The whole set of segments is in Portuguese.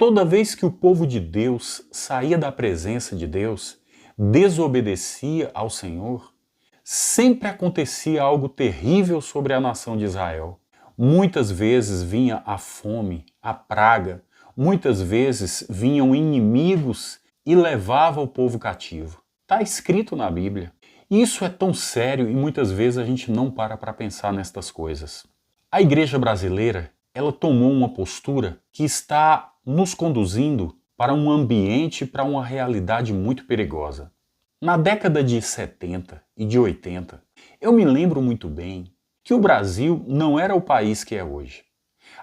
toda vez que o povo de Deus saía da presença de Deus, desobedecia ao Senhor, sempre acontecia algo terrível sobre a nação de Israel. Muitas vezes vinha a fome, a praga, muitas vezes vinham inimigos e levavam o povo cativo. Está escrito na Bíblia. Isso é tão sério e muitas vezes a gente não para pensar nestas coisas. A igreja brasileira, ela tomou uma postura que está nos conduzindo para um ambiente, para uma realidade muito perigosa. Na década de 70 e de 80, eu me lembro muito bem que o Brasil não era o país que é hoje.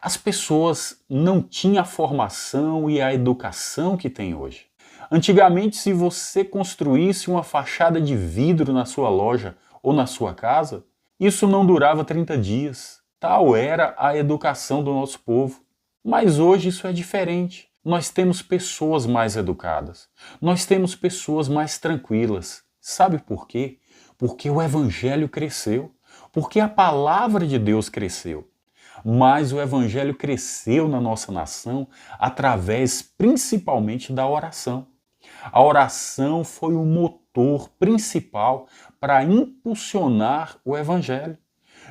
As pessoas não tinham a formação e a educação que tem hoje. Antigamente, se você construísse uma fachada de vidro na sua loja ou na sua casa, isso não durava 30 dias. Tal era a educação do nosso povo. Mas hoje isso é diferente. Nós temos pessoas mais educadas. Nós temos pessoas mais tranquilas. Sabe por quê? Porque o Evangelho cresceu. Porque a palavra de Deus cresceu. Mas o Evangelho cresceu na nossa nação através principalmente da oração. A oração foi o motor principal para impulsionar o Evangelho.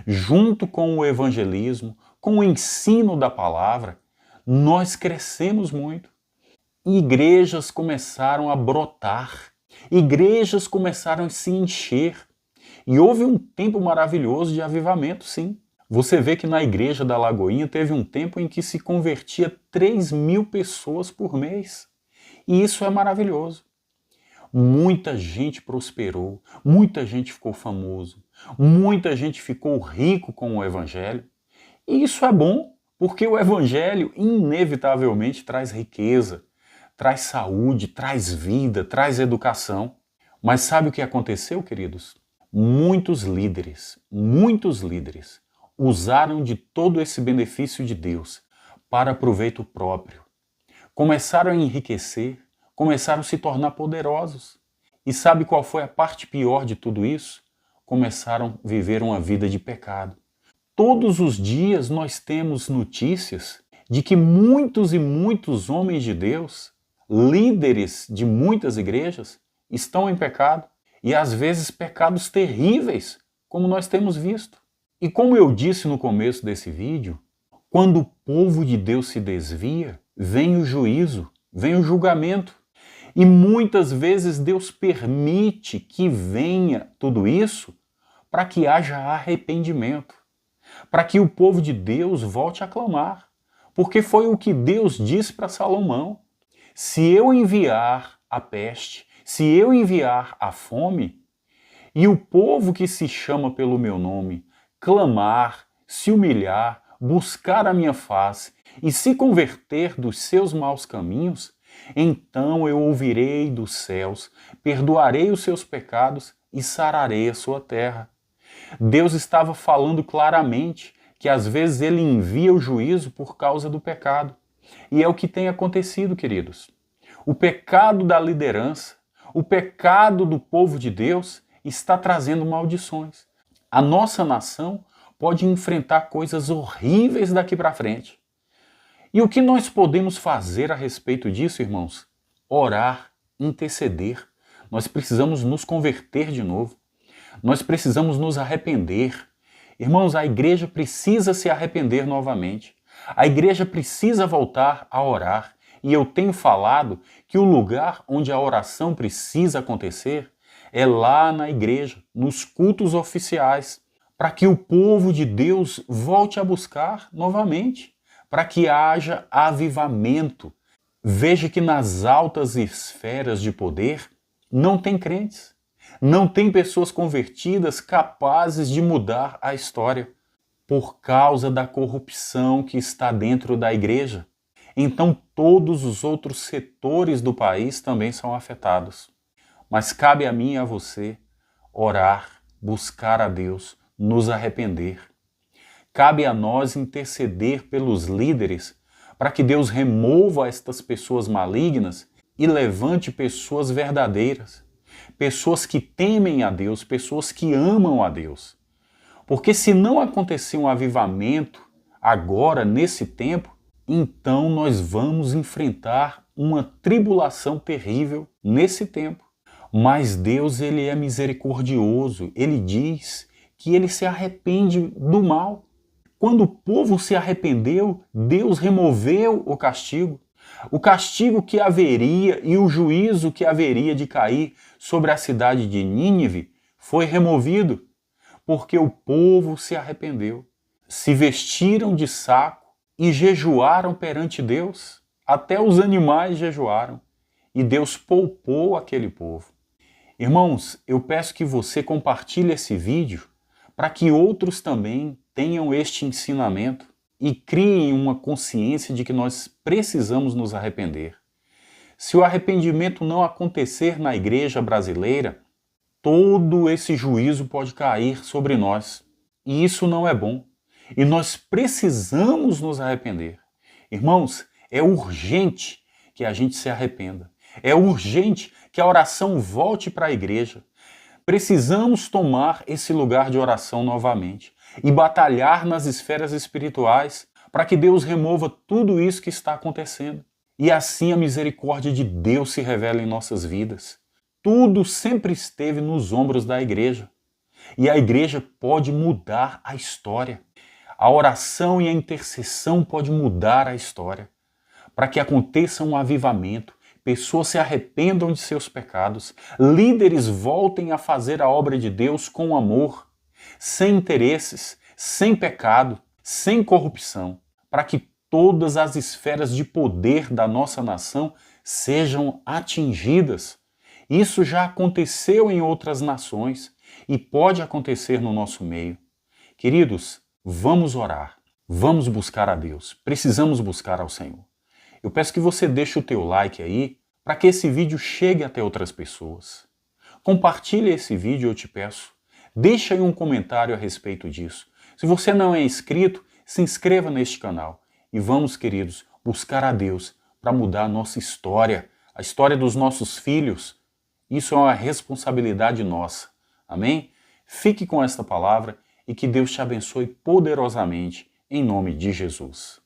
Junto com o evangelismo, com o ensino da palavra, nós crescemos muito. Igrejas começaram a brotar, igrejas começaram a se encher. E houve um tempo maravilhoso de avivamento, sim. Você vê que na igreja da Lagoinha teve um tempo em que se convertia 3.000 pessoas por mês. E isso é maravilhoso. Muita gente prosperou, muita gente ficou famoso, muita gente ficou rico com o Evangelho. E isso é bom, porque o Evangelho inevitavelmente traz riqueza, traz saúde, traz vida, traz educação. Mas sabe o que aconteceu, queridos? Muitos líderes usaram de todo esse benefício de Deus para proveito próprio. Começaram a enriquecer, começaram a se tornar poderosos. E sabe qual foi a parte pior de tudo isso? Começaram a viver uma vida de pecado. Todos os dias nós temos notícias de que muitos e muitos homens de Deus, líderes de muitas igrejas, estão em pecado. E às vezes pecados terríveis, como nós temos visto. E como eu disse no começo desse vídeo, quando o povo de Deus se desvia, vem o juízo, vem o julgamento. E muitas vezes Deus permite que venha tudo isso para que haja arrependimento, para que o povo de Deus volte a clamar. Porque foi o que Deus disse para Salomão: se eu enviar a peste, se eu enviar a fome, e o povo que se chama pelo meu nome clamar, se humilhar, buscar a minha face e se converter dos seus maus caminhos, então eu ouvirei dos céus, perdoarei os seus pecados e sararei a sua terra. Deus estava falando claramente que às vezes ele envia o juízo por causa do pecado. E é o que tem acontecido, queridos. O pecado da liderança, o pecado do povo de Deus está trazendo maldições. A nossa nação pode enfrentar coisas horríveis daqui para frente. E o que nós podemos fazer a respeito disso, irmãos? Orar, interceder. Nós precisamos nos converter de novo. Nós precisamos nos arrepender. Irmãos, a igreja precisa se arrepender novamente. A igreja precisa voltar a orar. E eu tenho falado que o lugar onde a oração precisa acontecer é lá na igreja, nos cultos oficiais, para que o povo de Deus volte a buscar novamente, para que haja avivamento. Veja que nas altas esferas de poder não tem crentes, não tem pessoas convertidas capazes de mudar a história, por causa da corrupção que está dentro da igreja. Então todos os outros setores do país também são afetados. Mas cabe a mim e a você orar, buscar a Deus, nos arrepender. Cabe a nós interceder pelos líderes para que Deus remova estas pessoas malignas e levante pessoas verdadeiras, pessoas que temem a Deus, pessoas que amam a Deus. Porque se não acontecer um avivamento agora, nesse tempo, então nós vamos enfrentar uma tribulação terrível nesse tempo. Mas Deus, ele é misericordioso, ele diz que ele se arrepende do mal. Quando o povo se arrependeu, Deus removeu o castigo. O castigo que haveria e o juízo que haveria de cair sobre a cidade de Nínive foi removido, porque o povo se arrependeu, se vestiram de saco e jejuaram perante Deus. Até os animais jejuaram, e Deus poupou aquele povo. Irmãos, eu peço que você compartilhe esse vídeo para que outros também tenham este ensinamento e criem uma consciência de que nós precisamos nos arrepender. Se o arrependimento não acontecer na igreja brasileira, todo esse juízo pode cair sobre nós. E isso não é bom. E nós precisamos nos arrepender. Irmãos, é urgente que a gente se arrependa. É urgente que a oração volte para a igreja. Precisamos tomar esse lugar de oração novamente e batalhar nas esferas espirituais para que Deus remova tudo isso que está acontecendo. E assim a misericórdia de Deus se revela em nossas vidas. Tudo sempre esteve nos ombros da igreja. E a igreja pode mudar a história. A oração e a intercessão podem mudar a história. Para que aconteça um avivamento, pessoas se arrependam de seus pecados, líderes voltem a fazer a obra de Deus com amor, sem interesses, sem pecado, sem corrupção, para que todas as esferas de poder da nossa nação sejam atingidas. Isso já aconteceu em outras nações e pode acontecer no nosso meio. Queridos, vamos orar, vamos buscar a Deus, precisamos buscar ao Senhor. Eu peço que você deixe o teu like aí para que esse vídeo chegue até outras pessoas. Compartilhe esse vídeo, eu te peço. Deixa aí um comentário a respeito disso. Se você não é inscrito, se inscreva neste canal. E vamos, queridos, buscar a Deus para mudar a nossa história, a história dos nossos filhos. Isso é uma responsabilidade nossa. Amém? Fique com esta palavra e que Deus te abençoe poderosamente, em nome de Jesus.